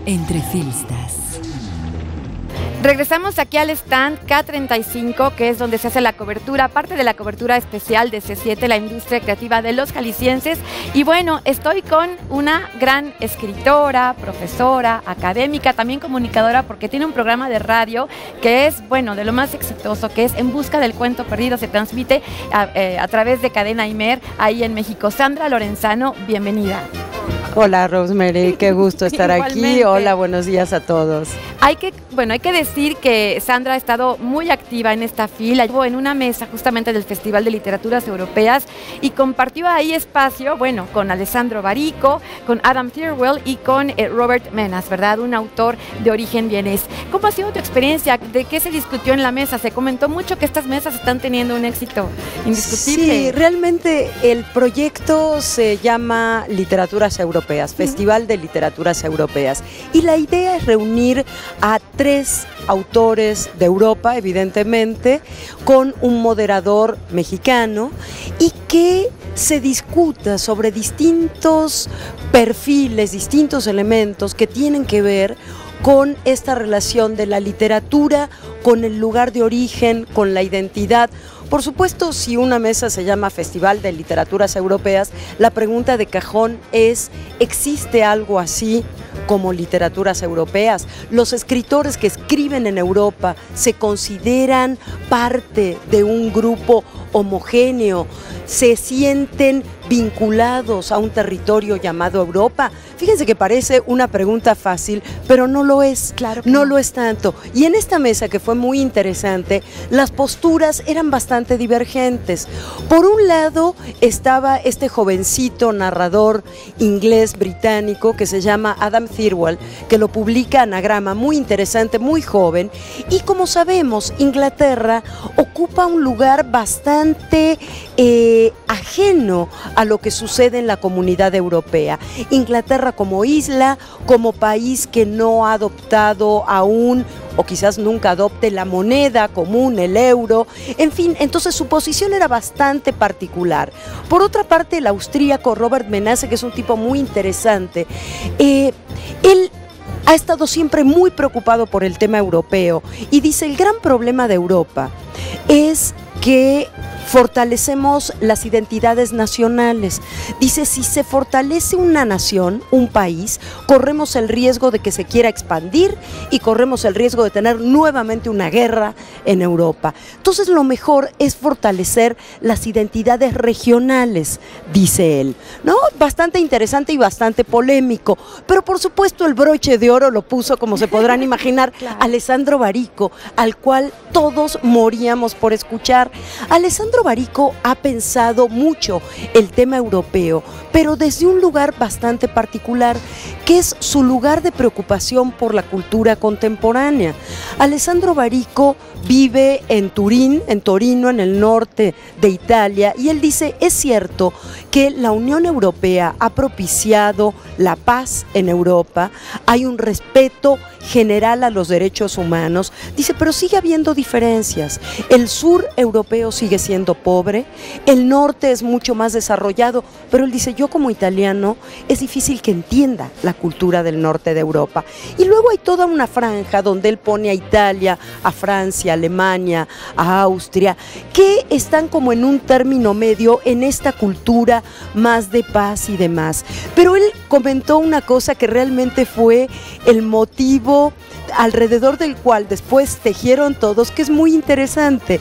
Entrevistas. Regresamos aquí al stand K35, que es donde se hace la cobertura, parte de la cobertura especial de C7, la industria creativa de los jaliscienses. Y bueno, estoy con una gran escritora, profesora, académica, también comunicadora, porque tiene un programa de radio que es, bueno, de lo más exitoso, que es En Busca del Cuento Perdido. Se transmite a través de Cadena Imer, ahí en México. Sandra Lorenzano, bienvenida. Hola Rosemary, qué gusto estar aquí. Hola, buenos días a todos. Hay que decir que Sandra ha estado muy activa en esta fila, estuvo en una mesa justamente del Festival de Literaturas Europeas y compartió ahí espacio, bueno, con Alessandro Barico, con Adam Thirlwell y con Robert Menas, ¿verdad? Un autor de origen vienés. ¿Cómo ha sido tu experiencia? ¿De qué se discutió en la mesa? Se comentó mucho que estas mesas están teniendo un éxito indiscutible. Sí, realmente el proyecto se llama Literaturas Europeas, Festival de Literaturas Europeas, y la idea es reunir a 3 autores de Europa, evidentemente, con un moderador mexicano y que se discuta sobre distintos perfiles, distintos elementos que tienen que ver con esta relación de la literatura, con el lugar de origen, con la identidad. Por supuesto, si una mesa se llama Festival de Literaturas Europeas, la pregunta de cajón es, ¿existe algo así como literaturas europeas? ¿Los escritores que escriben en Europa se consideran parte de un grupo homogéneo? ¿Se sienten vinculados a un territorio llamado Europa? Fíjense que parece una pregunta fácil, pero no lo es. Claro que no lo es tanto. Y en esta mesa, que fue muy interesante, las posturas eran bastante divergentes. Por un lado estaba este jovencito narrador inglés británico que se llama Adam Thirlwell, que lo publica Anagrama, muy interesante, muy joven. Y como sabemos, Inglaterra ocupa un lugar bastante ajeno a lo que sucede en la comunidad europea. Inglaterra como isla, como país que no ha adoptado aún, o quizás nunca adopte, la moneda común, el euro, en fin, entonces su posición era bastante particular. Por otra parte, el austríaco Robert Menas, que es un tipo muy interesante, él ha estado siempre muy preocupado por el tema europeo y dice, el gran problema de Europa es que fortalecemos las identidades nacionales. Dice, si se fortalece una nación, un país, corremos el riesgo de que se quiera expandir y corremos el riesgo de tener nuevamente una guerra en Europa. Entonces lo mejor es fortalecer las identidades regionales, dice él, ¿no? Bastante interesante y bastante polémico, pero por supuesto el broche de oro lo puso, como se podrán imaginar, claro, Alessandro Barico, al cual todos moríamos por escuchar. Alessandro Barico ha pensado mucho el tema europeo, pero desde un lugar bastante particular, que es su lugar de preocupación por la cultura contemporánea. Alessandro Barico vive en Turín, en Torino, en el norte de Italia, y él dice, es cierto que la Unión Europea ha propiciado la paz en Europa, hay un respeto general a los derechos humanos, dice, pero sigue habiendo diferencias. El sur europeo sigue siendo pobre, el norte es mucho más desarrollado, pero él dice, yo como italiano es difícil que entienda la cultura del norte de Europa. Y luego hay toda una franja donde él pone a Italia, a Francia, a Alemania, a Austria, que están como en un término medio en esta cultura más de paz y demás. Pero él comentó una cosa que realmente fue el motivo alrededor del cual después tejieron todos, que es muy interesante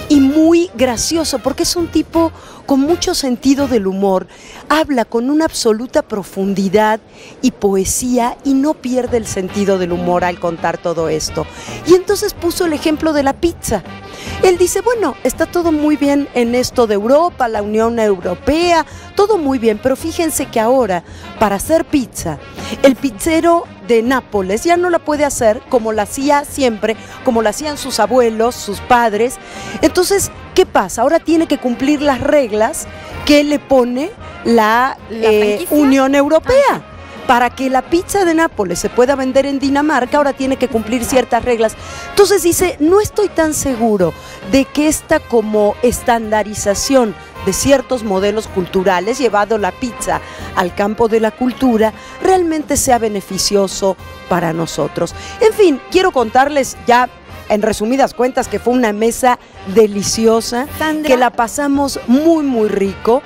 y muy gracioso, porque es un tipo con mucho sentido del humor, habla con una absoluta profundidad y poesía y no pierde el sentido del humor al contar todo esto. Y entonces puso el ejemplo de la pizza. Él dice, bueno, está todo muy bien en esto de Europa, la Unión Europea, todo muy bien, pero fíjense que ahora, para hacer pizza, el pizzero de Nápoles ya no la puede hacer como la hacía siempre, como la hacían sus abuelos, sus padres. Entonces, ¿qué pasa? Ahora tiene que cumplir las reglas que le pone la Unión Europea. Para que la pizza de Nápoles se pueda vender en Dinamarca, ahora tiene que cumplir ciertas reglas. Entonces dice, no estoy tan seguro de que esta como estandarización de ciertos modelos culturales, llevado la pizza al campo de la cultura, realmente sea beneficioso para nosotros. En fin, quiero contarles ya en resumidas cuentas que fue una mesa deliciosa, Sandra, que la pasamos muy muy rico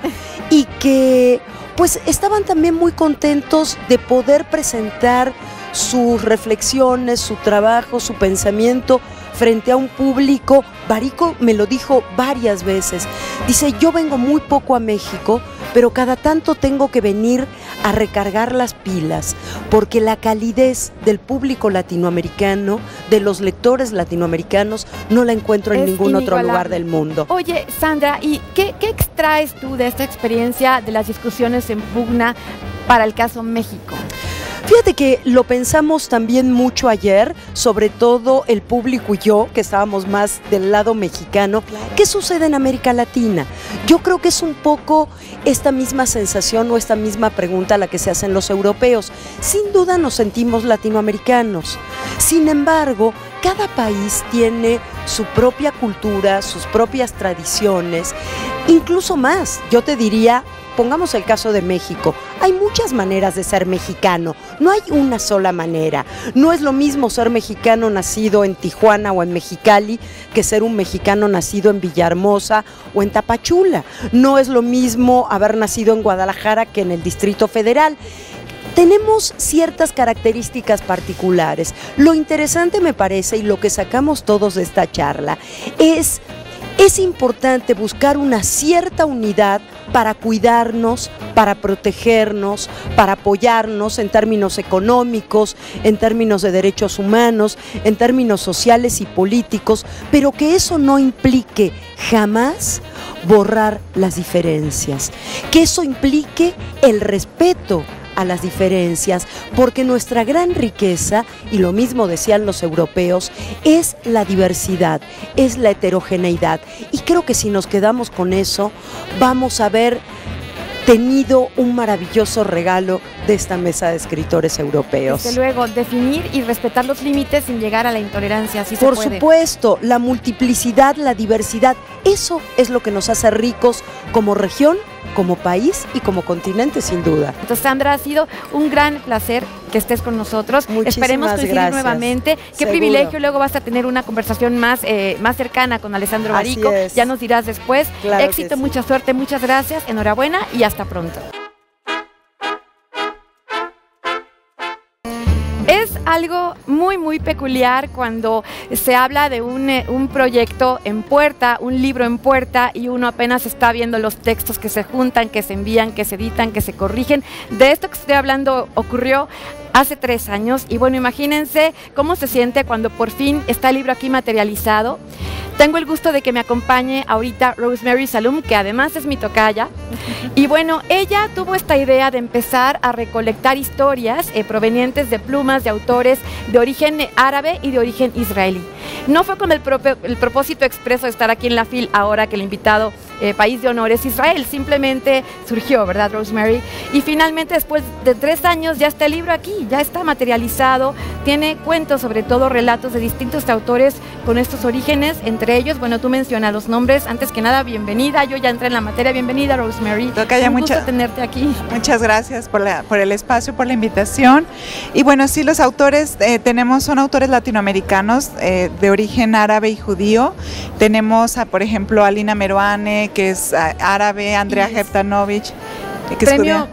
y que pues estaban también muy contentos de poder presentar sus reflexiones, su trabajo, su pensamiento frente a un público. Barico me lo dijo varias veces, dice: yo vengo muy poco a México, pero cada tanto tengo que venir a recargar las pilas, porque la calidez del público latinoamericano, de los lectores latinoamericanos, no la encuentro en ningún otro lugar del mundo. Oye, Sandra, ¿y qué extraes tú de esta experiencia de las discusiones en pugna para el caso México? Fíjate que lo pensamos también mucho ayer, sobre todo el público y yo, que estábamos más del lado mexicano. Claro. ¿Qué sucede en América Latina? Yo creo que es un poco esta misma sensación o esta misma pregunta la que se hacen los europeos. Sin duda nos sentimos latinoamericanos. Sin embargo, cada país tiene su propia cultura, sus propias tradiciones, incluso más, yo te diría. Pongamos el caso de México. Hay muchas maneras de ser mexicano, no hay una sola manera. No es lo mismo ser mexicano nacido en Tijuana o en Mexicali que ser un mexicano nacido en Villahermosa o en Tapachula. No es lo mismo haber nacido en Guadalajara que en el Distrito Federal. Tenemos ciertas características particulares. Lo interesante me parece, y lo que sacamos todos de esta charla, es importante buscar una cierta unidad para cuidarnos, para protegernos, para apoyarnos en términos económicos, en términos de derechos humanos, en términos sociales y políticos, pero que eso no implique jamás borrar las diferencias, que eso implique el respeto a las diferencias, porque nuestra gran riqueza, y lo mismo decían los europeos, es la diversidad, es la heterogeneidad. Y creo que si nos quedamos con eso, vamos a haber tenido un maravilloso regalo de esta mesa de escritores europeos. Desde luego, definir y respetar los límites sin llegar a la intolerancia, así se puede. Por supuesto, la multiplicidad, la diversidad, eso es lo que nos hace ricos como región, como país y como continente, sin duda. Entonces, Sandra, ha sido un gran placer que estés con nosotros. Muchísimas Esperemos coincidir gracias. Nuevamente. Qué Seguro. Privilegio, luego vas a tener una conversación más cercana con Alessandro Barico. Ya nos dirás después. Claro. Éxito, mucha suerte, muchas gracias, enhorabuena y hasta pronto. Es algo muy, muy peculiar cuando se habla de un proyecto en puerta, un libro en puerta, y uno apenas está viendo los textos que se juntan, que se envían, que se editan, que se corrigen. De esto que estoy hablando ocurrió hace 3 años, y bueno, imagínense cómo se siente cuando por fin está el libro aquí materializado. Tengo el gusto de que me acompañe ahorita Rosemary Saloom, que además es mi tocaya. Y bueno, ella tuvo esta idea de empezar a recolectar historias provenientes de plumas de autores de origen árabe y de origen israelí. No fue con el propósito expreso de estar aquí en la FIL ahora que el invitado país de honor es Israel, simplemente surgió, ¿verdad, Rosemary? Y finalmente, después de 3 años, ya está el libro aquí, ya está materializado, tiene cuentos, sobre todo relatos de distintos autores con estos orígenes, entre ellos, bueno, tú mencionas los nombres. Antes que nada, bienvenida, yo ya entré en la materia. Bienvenida, Rosemary. Un gusto tenerte aquí. Muchas gracias por el espacio, por la invitación. Y bueno, sí, los autores son autores latinoamericanos de origen árabe y judío. Tenemos, por ejemplo, a Lina Meruane, que es árabe, Andrea Heftanovich.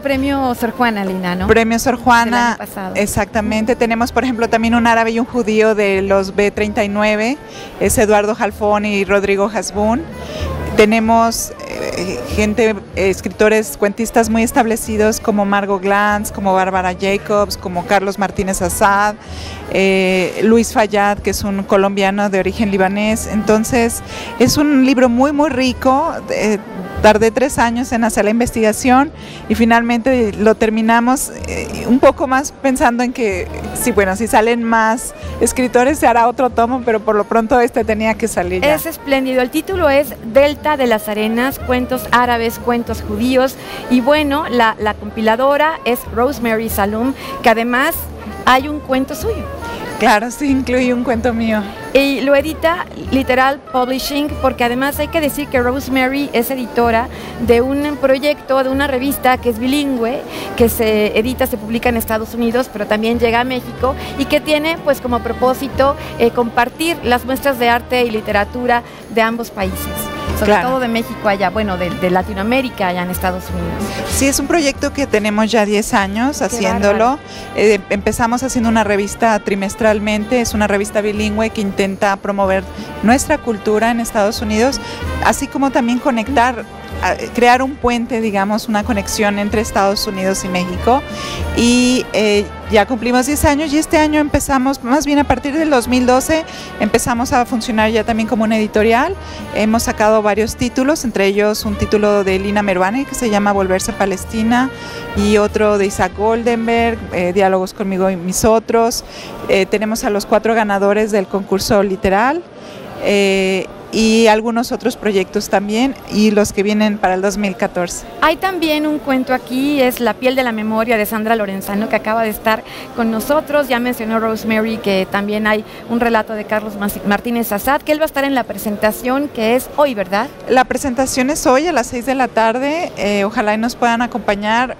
Premio Sor Juana, Lina, ¿no? Premio Sor Juana, exactamente. Tenemos, por ejemplo, también un árabe y un judío de los B39, es Eduardo Jalfón y Rodrigo Hasbún. Tenemos escritores, cuentistas muy establecidos como Margot Glantz, como Bárbara Jacobs, como Carlos Martínez Assad, Luis Fayad, que es un colombiano de origen libanés. Entonces, es un libro muy, muy rico. Tardé 3 años en hacer la investigación y finalmente lo terminamos un poco más pensando en que, sí, bueno, si salen más escritores se hará otro tomo, pero por lo pronto este tenía que salir ya. Es espléndido. El título es Delta de las Arenas, cuentos árabes, cuentos judíos, y bueno, la compiladora es Rosemary Saloom, que además hay un cuento suyo. Claro, sí, incluye un cuento mío. Y lo edita Literal Publishing, porque además hay que decir que Rosemary es editora de un proyecto, de una revista que es bilingüe, que se edita, se publica en Estados Unidos, pero también llega a México, y que tiene pues como propósito compartir las muestras de arte y literatura de ambos países. Sobre todo de México allá, bueno, de Latinoamérica allá en Estados Unidos. Sí, es un proyecto que tenemos ya 10 años haciéndolo. Empezamos haciendo una revista trimestralmente, es una revista bilingüe que intenta promover nuestra cultura en Estados Unidos, así como también conectar, crear un puente, digamos, una conexión entre Estados Unidos y México. Y ya cumplimos 10 años y este año empezamos, más bien a partir del 2012, empezamos a funcionar ya también como una editorial. Hemos sacado varios títulos, entre ellos un título de Lina Merbane que se llama Volverse Palestina, y otro de Isaac Goldenberg, Diálogos conmigo y mis otros. Tenemos a los 4 ganadores del concurso literal. Y algunos otros proyectos también, y los que vienen para el 2014. Hay también un cuento aquí, es La piel de la memoria, de Sandra Lorenzano, que acaba de estar con nosotros. Ya mencionó Rosemary que también hay un relato de Carlos Martínez Azad, que él va a estar en la presentación, que es hoy, ¿verdad? La presentación es hoy a las 6 de la tarde, ojalá y nos puedan acompañar.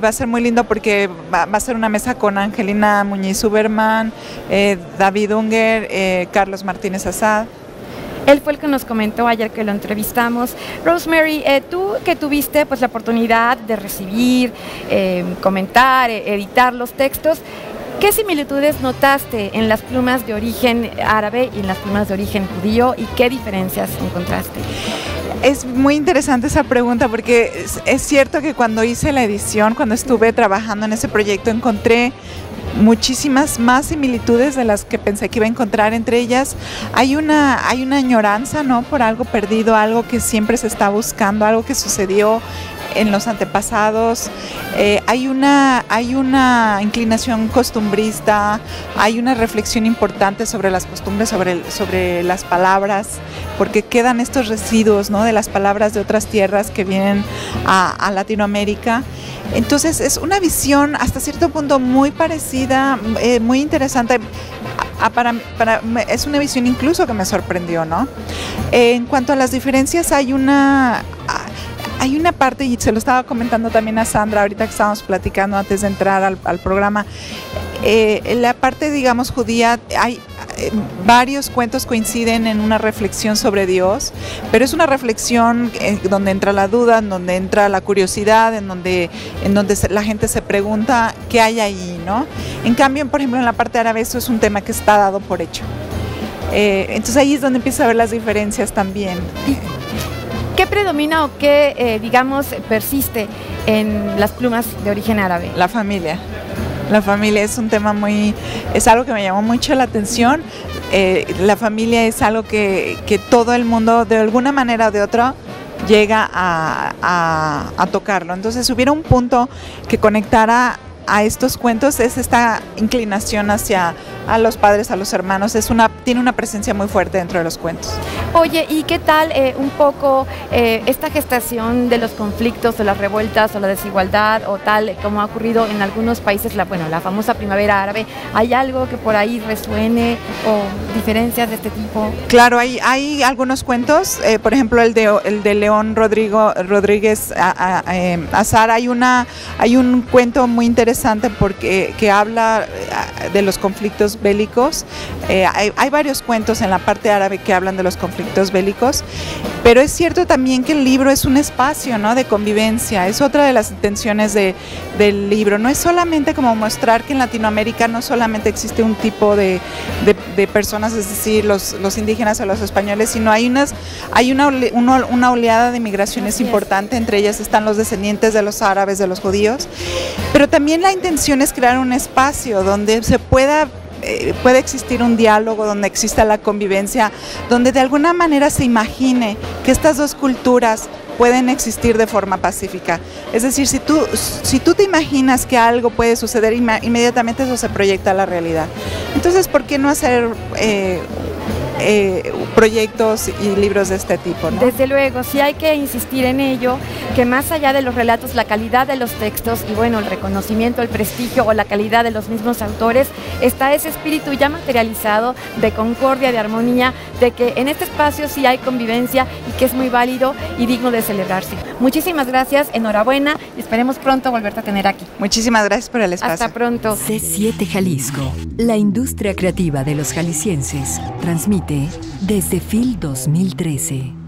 Va a ser muy lindo porque va a ser una mesa con Angelina Muñiz Uberman, David Unger, Carlos Martínez Azad. Él fue el que nos comentó ayer que lo entrevistamos. Rosemary, tú que tuviste pues la oportunidad de recibir, comentar, editar los textos, ¿qué similitudes notaste en las plumas de origen árabe y en las plumas de origen judío, y qué diferencias encontraste? Es muy interesante esa pregunta, porque es cierto que cuando hice la edición, cuando estuve trabajando en ese proyecto, encontré muchísimas más similitudes de las que pensé que iba a encontrar. Entre ellas hay una añoranza, ¿no?, por algo perdido, algo que siempre se está buscando, algo que sucedió en los antepasados. Hay una inclinación costumbrista, hay una reflexión importante sobre las costumbres, sobre las palabras, porque quedan estos residuos, ¿no?, de las palabras de otras tierras que vienen a Latinoamérica. Entonces es una visión hasta cierto punto muy parecida, muy interesante. Es una visión incluso que me sorprendió, ¿no? En cuanto a las diferencias, hay una parte, y se lo estaba comentando también a Sandra ahorita que estábamos platicando antes de entrar al programa. La parte, digamos, judía, hay varios cuentos coinciden en una reflexión sobre Dios, pero es una reflexión donde entra la duda, en donde entra la curiosidad, en donde la gente se pregunta qué hay ahí, ¿no? En cambio, por ejemplo, en la parte árabe eso es un tema que está dado por hecho. Entonces ahí es donde empieza a ver las diferencias también. ¿Qué predomina o qué, digamos, persiste en las plumas de origen árabe? La familia. La familia es un tema es algo que me llamó mucho la atención. La familia es algo que todo el mundo, de alguna manera o de otra, llega a tocarlo. Entonces, si hubiera un punto que conectara a estos cuentos, es esta inclinación hacia a los padres, a los hermanos. Tiene una presencia muy fuerte dentro de los cuentos. Oye, ¿y qué tal un poco esta gestación de los conflictos o las revueltas o la desigualdad o tal, como ha ocurrido en algunos países, la famosa primavera árabe? ¿Hay algo que por ahí resuene o diferencias de este tipo? Claro, hay algunos cuentos, por ejemplo el de León Rodríguez Azar. Hay un cuento muy interesante porque que habla de los conflictos bélicos. Hay varios cuentos en la parte árabe que hablan de los conflictos bélicos, pero es cierto también que el libro es un espacio, ¿no?, de convivencia. Es otra de las intenciones del libro. No es solamente como mostrar que en Latinoamérica no solamente existe un tipo de personas, es decir, los indígenas o los españoles, sino hay una oleada de migraciones importante. Entre ellas están los descendientes de los árabes, de los judíos, pero también la intención es crear un espacio donde se puede existir un diálogo, donde exista la convivencia, donde de alguna manera se imagine que estas dos culturas pueden existir de forma pacífica. Es decir, si tú te imaginas que algo puede suceder, inmediatamente eso se proyecta a la realidad. Entonces, ¿por qué no hacer proyectos y libros de este tipo, ¿no? Desde luego, sí hay que insistir en ello, que más allá de los relatos, la calidad de los textos y bueno, el reconocimiento, el prestigio o la calidad de los mismos autores, está ese espíritu ya materializado de concordia, de armonía, de que en este espacio sí hay convivencia y que es muy válido y digno de celebrarse. Muchísimas gracias, enhorabuena y esperemos pronto volverte a tener aquí. Muchísimas gracias por el espacio. Hasta pronto. C7 Jalisco, la industria creativa de los jaliscienses, transmite desde FIL 2013.